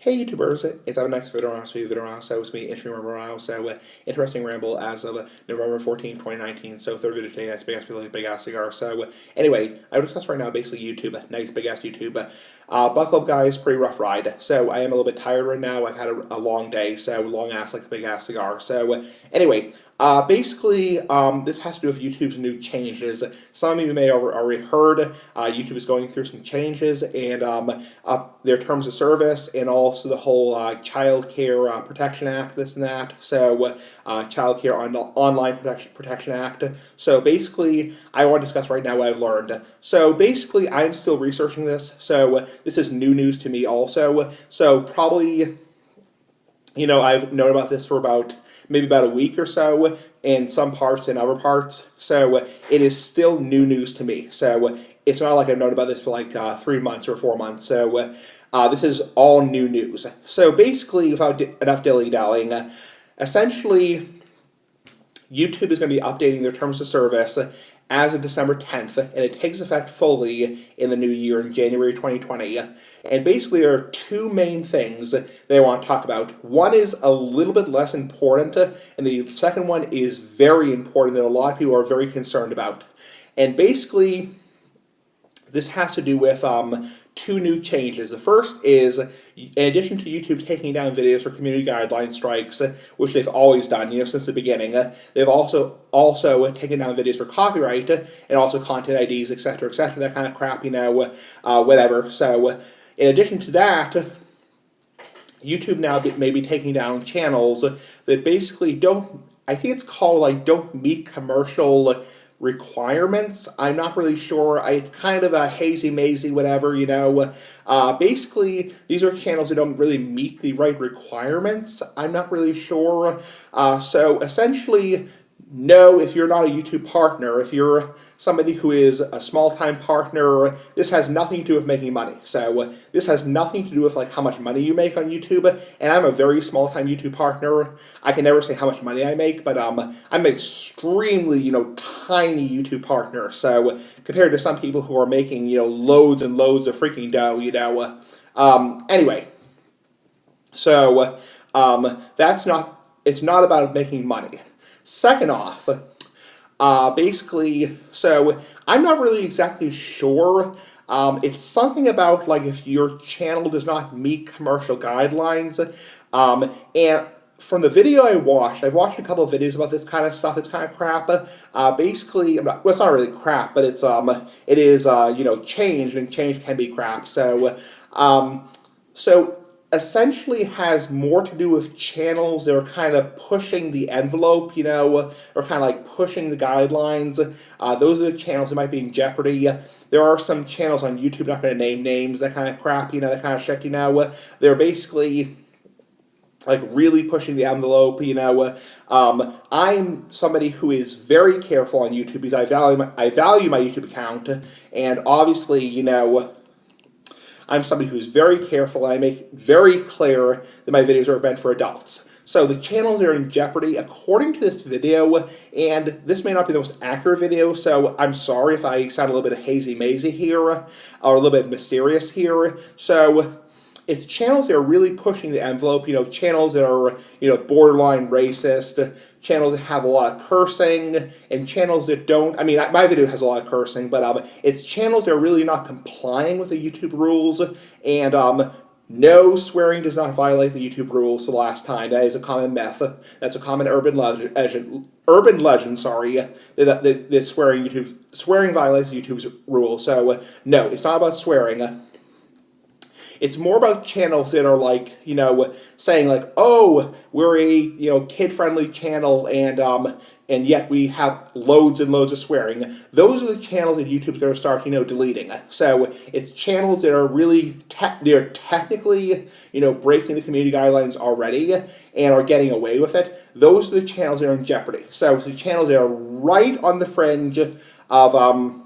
Hey YouTubers, it's our next video with me, interesting Ramble, interesting Ramble as of November 14th, 2019, so third video today, nice big ass, feel like big ass cigar, anyway, I would discuss right now basically YouTube, nice big ass YouTube, buckle up guys, pretty rough ride, so I am a little bit tired right now, I've had a long day, so long ass like a big ass cigar, anyway, basically, this has to do with YouTube's new changes. Some of you may have already heard YouTube is going through some changes and their terms of service and also the whole Child Care Protection Act, this and that. So, Child Care Online Protection Act. So, basically, I want to discuss right now what I've learned. So, basically, I'm still researching this. So, this is new news to me also. So, probably, I've known about this for maybe about a week or so in some parts and other parts. So it is still new news to me. So it's not like I've known about this for like 3 months or 4 months. So this is all new news. So basically, without enough dilly-dallying, essentially YouTube is going to be updating their terms of service as of December 10th, and it takes effect fully in the new year in January 2020. And basically, there are two main things that I want to talk about. One is a little bit less important, and the second one is very important that a lot of people are very concerned about. And basically, this has to do with two new changes. The first is, in addition to YouTube taking down videos for community guideline strikes, which they've always done, since the beginning, they've also taken down videos for copyright and also content IDs, etc., that kind of crap, whatever. So, in addition to that, YouTube now may be taking down channels that basically don't meet commercial requirements. I'm not really sure. It's kind of a hazy-mazy, whatever, basically, these are channels that don't really meet the right requirements. I'm not really sure. So, essentially, no, if you're not a YouTube partner, if you're somebody who is a small-time partner, this has nothing to do with making money. So this has nothing to do with how much money you make on YouTube. And I'm a very small-time YouTube partner. I can never say how much money I make, but I'm an extremely, tiny YouTube partner. So compared to some people who are making, loads and loads of freaking dough, anyway. So it's not about making money. Second off, basically, so I'm not really exactly sure. It's something about if your channel does not meet commercial guidelines. And from the video I've watched a couple of videos about this kind of stuff. It's kind of crap. Basically, it's not really crap, but it is change, and change can be crap. So, essentially has more to do with channels that are kind of pushing the envelope, or kind of pushing the guidelines. Those are the channels that might be in jeopardy. There are some channels on YouTube, not going to name names, that kind of crap, that kind of shit, They're basically really pushing the envelope, I'm somebody who is very careful on YouTube because I value my YouTube account, and obviously, I'm somebody who's very careful, and I make very clear that my videos are meant for adults. So the channels are in jeopardy according to this video, and this may not be the most accurate video, so I'm sorry if I sound a little bit hazy-mazy here, or a little bit mysterious here. So it's channels that are really pushing the envelope, channels that are, borderline racist, channels that have a lot of cursing, and channels that don't, my video has a lot of cursing, but it's channels that are really not complying with the YouTube rules, and no, swearing does not violate the YouTube rules for the last time. That is a common myth. That's a common urban legend, that swearing violates YouTube's rules. So, no, it's not about swearing. It's more about channels that are saying oh, we're a kid-friendly channel, and yet we have loads and loads of swearing. Those are the channels that YouTube's going to start deleting. So it's channels that are really they're technically breaking the community guidelines already and are getting away with it. Those are the channels that are in jeopardy. So it's the channels that are right on the fringe of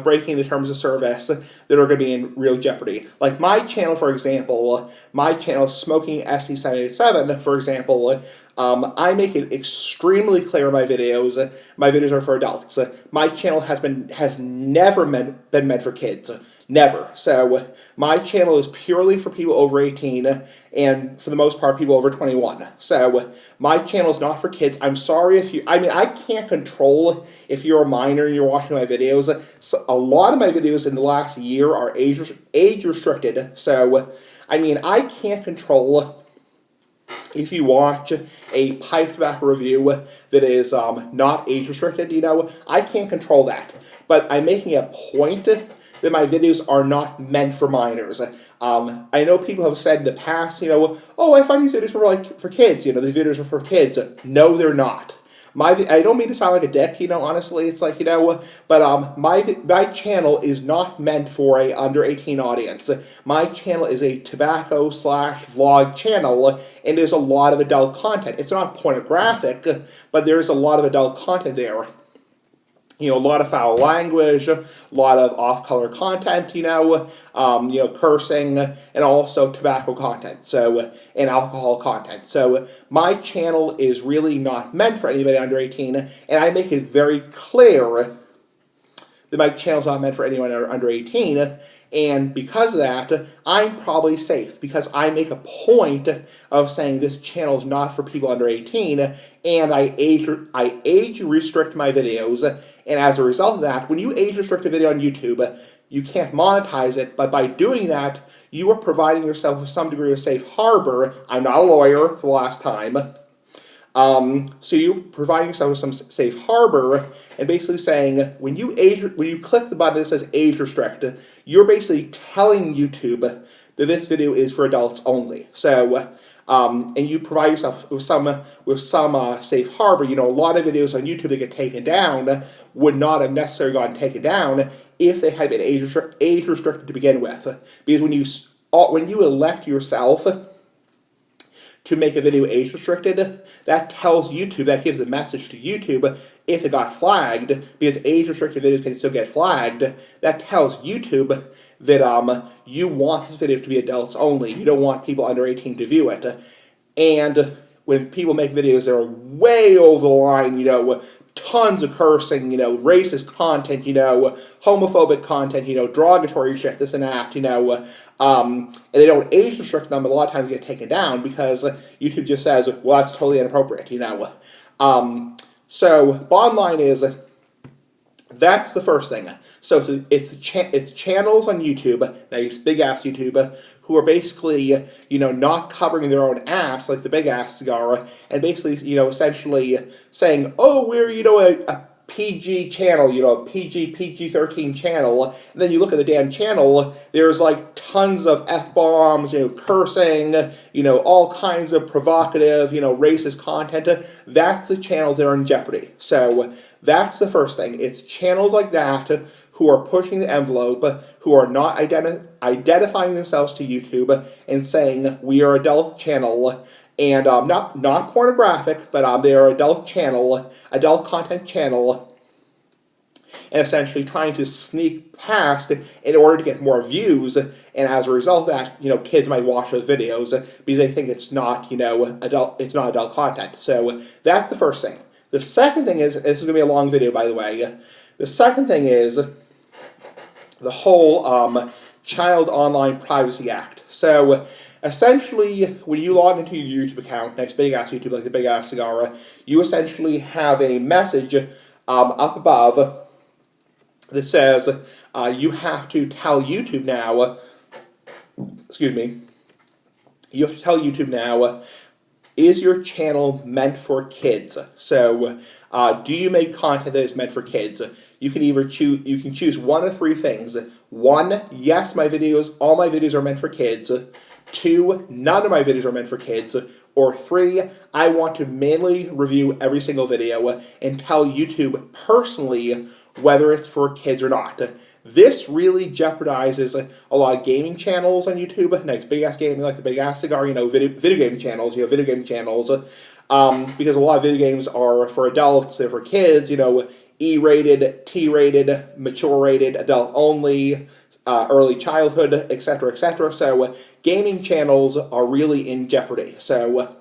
breaking the terms of service that are going to be in real jeopardy. Like my channel, for example, Smoking SC787, for example, I make it extremely clear in my videos are for adults. My channel has never been meant for kids. Never. So my channel is purely for people over 18 and for the most part people over 21. So my channel is not for kids. I'm sorry if you, I mean, I can't control if you're a minor and you're watching my videos. So a lot of my videos in the last year are age restricted. So, I mean, I can't control if you watch a pipe tobacco review that is not age restricted, I can't control that. But I'm making a point that my videos are not meant for minors. I know people have said in the past, oh, I find these videos for kids. These videos are for kids. No, they're not. I don't mean to sound like a dick, honestly, it's like, but my channel is not meant for a under 18 audience. My channel is a tobacco/vlog channel, and there's a lot of adult content. It's not pornographic, but there's a lot of adult content there. A lot of foul language, a lot of off-color content, cursing, and also tobacco content, and alcohol content. So my channel is really not meant for anybody under 18, and I make it very clear that my channel's not meant for anyone under 18, and because of that, I'm probably safe, because I make a point of saying this channel is not for people under 18, and I age restrict my videos, and as a result of that, when you age restrict a video on YouTube, you can't monetize it, but by doing that, you are providing yourself with some degree of safe harbor. I'm not a lawyer, for the last time. So you're providing yourself with some safe harbor, and basically saying, when you click the button that says age restrict, you're basically telling YouTube that this video is for adults only. So, and you provide yourself with some safe harbor. A lot of videos on YouTube that get taken down would not have necessarily gotten taken down if they had been age restricted to begin with. Because when you elect yourself to make a video age restricted, that tells YouTube, that gives a message to YouTube if it got flagged, because age restricted videos can still get flagged. That tells YouTube that you want this video to be adults only. You don't want people under 18 to view it. And when people make videos that are way over the line, tons of cursing, racist content, homophobic content, derogatory shit, this and that, and they don't age restrict them, a lot of times they get taken down because YouTube just says, well, that's totally inappropriate, So, bottom line is, that's the first thing. So it's channels on YouTube, nice big ass YouTube, who are basically, not covering their own ass like the big ass cigar, and basically, essentially saying, oh, we're, a PG channel, a PG-13 channel, and then you look at the damn channel, there's like tons of F-bombs, cursing, all kinds of provocative, racist content. That's the channels that are in jeopardy. So that's the first thing. It's channels like that who are pushing the envelope, who are not identifying themselves to YouTube and saying, we are adult channel, and not pornographic, but they are adult content channel, and essentially trying to sneak past in order to get more views, and as a result of that, kids might watch those videos because they think it's not, adult content. So that's the first thing. The second thing is, this is going to be a long video, by the way, the second thing is the whole Child Online Privacy Act. So essentially, when you log into your YouTube account, nice big ass YouTube, like the big ass cigar, you essentially have a message up above that says you have to tell YouTube now, you have to tell YouTube now, is your channel meant for kids? So, do you make content that is meant for kids? You can choose one of three things. 1, yes, all my videos are meant for kids. 2, none of my videos are meant for kids. Or 3, I want to manually review every single video and tell YouTube personally whether it's for kids or not. This really jeopardizes a lot of gaming channels on YouTube. Nice big ass gaming, like the big ass cigar, video game channels, because a lot of video games are for adults, they're for kids, E-rated, T-rated, mature-rated, adult only, early childhood, etc., etc. So gaming channels are really in jeopardy. So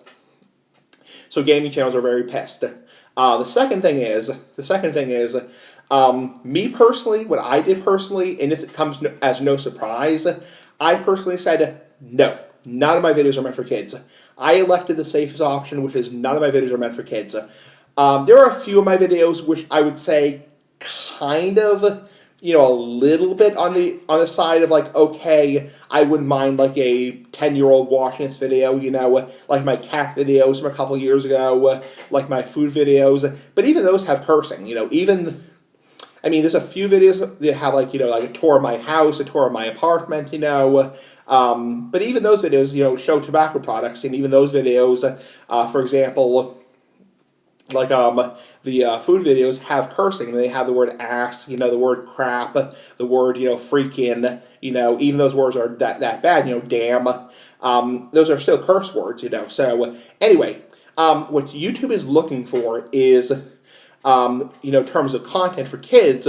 gaming channels are very pissed. The second thing is, Me personally, what I did personally, and this comes as no surprise, I personally said no. None of my videos are meant for kids. I elected the safest option, which is none of my videos are meant for kids. There are a few of my videos which I would say kind of, a little bit on the side of like, okay, I wouldn't mind like a 10-year-old watching this video, like my cat videos from a couple years ago, like my food videos. But even those have cursing, there's a few videos that have like a tour of my house, a tour of my apartment, but even those videos, show tobacco products, and even those videos, for example, like the food videos have cursing. They have the word ass, the word crap, the word freaking, even those words are that bad, damn. Those are still curse words, So anyway, what YouTube is looking for is in terms of content for kids.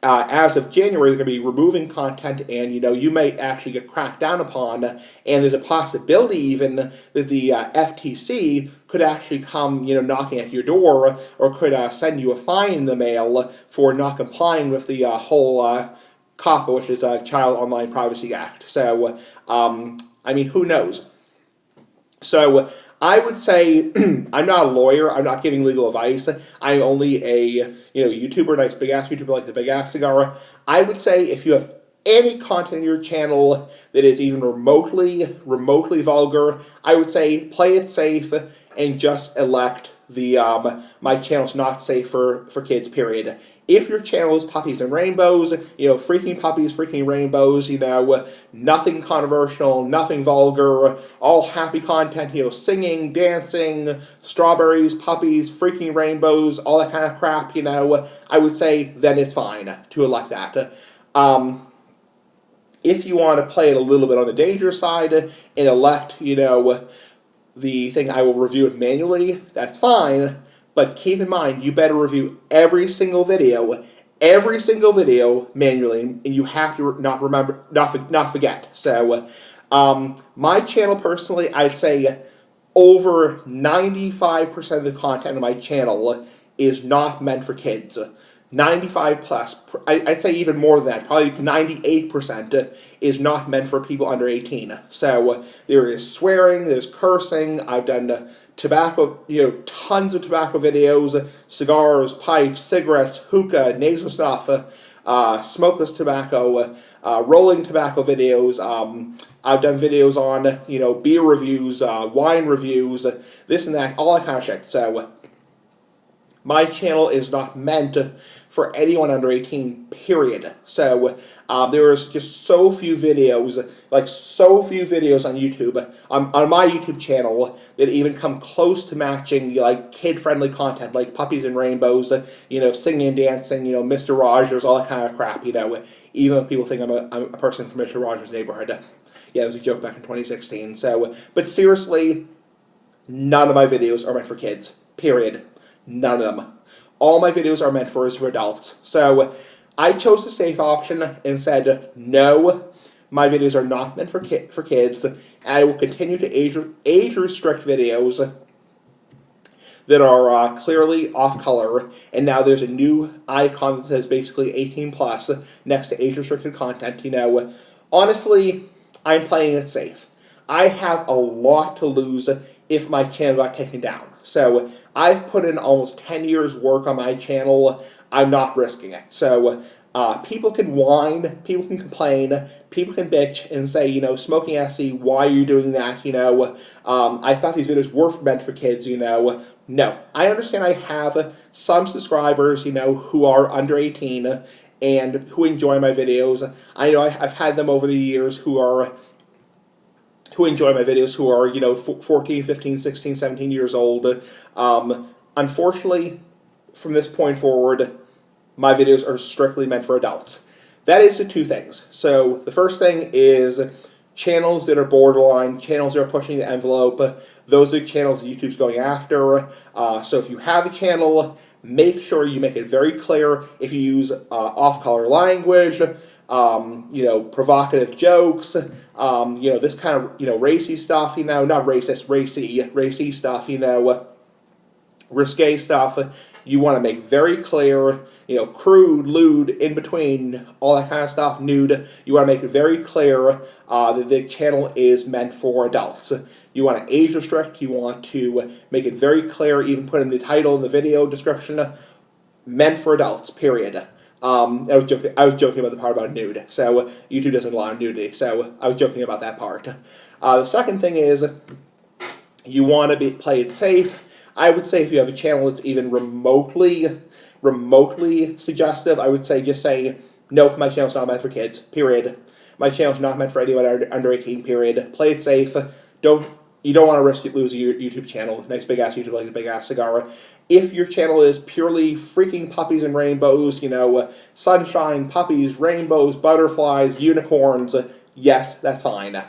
As of January, they're going to be removing content, and you may actually get cracked down upon. And there's a possibility even that the FTC could actually come, knocking at your door, or could send you a fine in the mail for not complying with the whole COPPA, which is Child Online Privacy Act. So, who knows? So I would say I'm not a lawyer. I'm not giving legal advice. I'm only a YouTuber, nice big ass YouTuber like the Big Ass Cigar. I would say if you have any content in your channel that is even remotely vulgar, I would say play it safe and just elect the my channel's not safe for kids, period. If your channel is puppies and rainbows, freaking puppies, freaking rainbows, nothing controversial, nothing vulgar, all happy content, singing, dancing, strawberries, puppies, freaking rainbows, all that kind of crap, I would say then it's fine to elect that. If you want to play it a little bit on the dangerous side and elect, the thing I will review it manually, that's fine. But keep in mind, you better review every single video manually, and you have to not forget. So, my channel personally, I'd say over 95% of the content on my channel is not meant for kids. 95 plus, I'd say even more than that, probably 98% is not meant for people under 18. So there is swearing, there's cursing, I've done tobacco, tons of tobacco videos, cigars, pipes, cigarettes, hookah, nasal snuff, smokeless tobacco, rolling tobacco videos. I've done videos on, beer reviews, wine reviews, this and that, all that kind of shit. So my channel is not meant for anyone under 18, period. So there is just so few videos on YouTube, on my YouTube channel, that even come close to matching kid-friendly content, like puppies and rainbows, singing and dancing, Mr. Rogers, all that kind of crap, even if people think I'm a person from Mr. Rogers' neighborhood. Yeah, it was a joke back in 2016. So, but seriously, none of my videos are meant for kids, period. None of them. All my videos are meant for adults. So I chose the safe option and said, no, my videos are not meant for kids. And I will continue to age restrict videos that are clearly off color. And now there's a new icon that says basically 18 plus next to age restricted content. Honestly, I'm playing it safe. I have a lot to lose if my channel got taken down. So I've put in almost 10 years work on my channel. I'm not risking it. So people can whine, people can complain, people can bitch and say, Smoking SC, why are you doing that? I thought these videos were meant for kids, No, I understand I have some subscribers, who are under 18 and who enjoy my videos. I know I've had them over the years who enjoy my videos who are, 14, 15, 16, 17 years old. Unfortunately, from this point forward, my videos are strictly meant for adults. That is the two things. So the first thing is channels that are borderline, channels that are pushing the envelope. Those are the channels YouTube's going after. So if you have a channel, make sure you make it very clear if you use off-color language, provocative jokes, this kind of, racy stuff, not racist, racy stuff, risque stuff. You want to make very clear, crude, lewd, in between, all that kind of stuff, nude. You want to make it very clear that the channel is meant for adults. You want to age restrict. You want to make it very clear, even put in the title and the video description, meant for adults, period. I was joking about the part about nude. So YouTube doesn't allow nudity. So I was joking about that part. The second thing is you want to play it safe. I would say if you have a channel that's even remotely suggestive, I would say just say, nope, my channel's not meant for kids, period. My channel's not meant for anyone under 18, period. Play it safe. You don't want to risk losing your YouTube channel. Nice big ass YouTube like a big ass cigar. If your channel is purely freaking puppies and rainbows, sunshine, puppies, rainbows, butterflies, unicorns, yes, that's fine.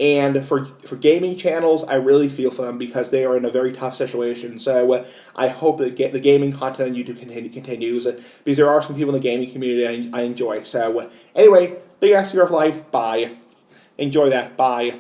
And for gaming channels, I really feel for them because they are in a very tough situation. So I hope that the gaming content on YouTube continues because there are some people in the gaming community I enjoy. So anyway, big ass year of life. Bye. Enjoy that. Bye.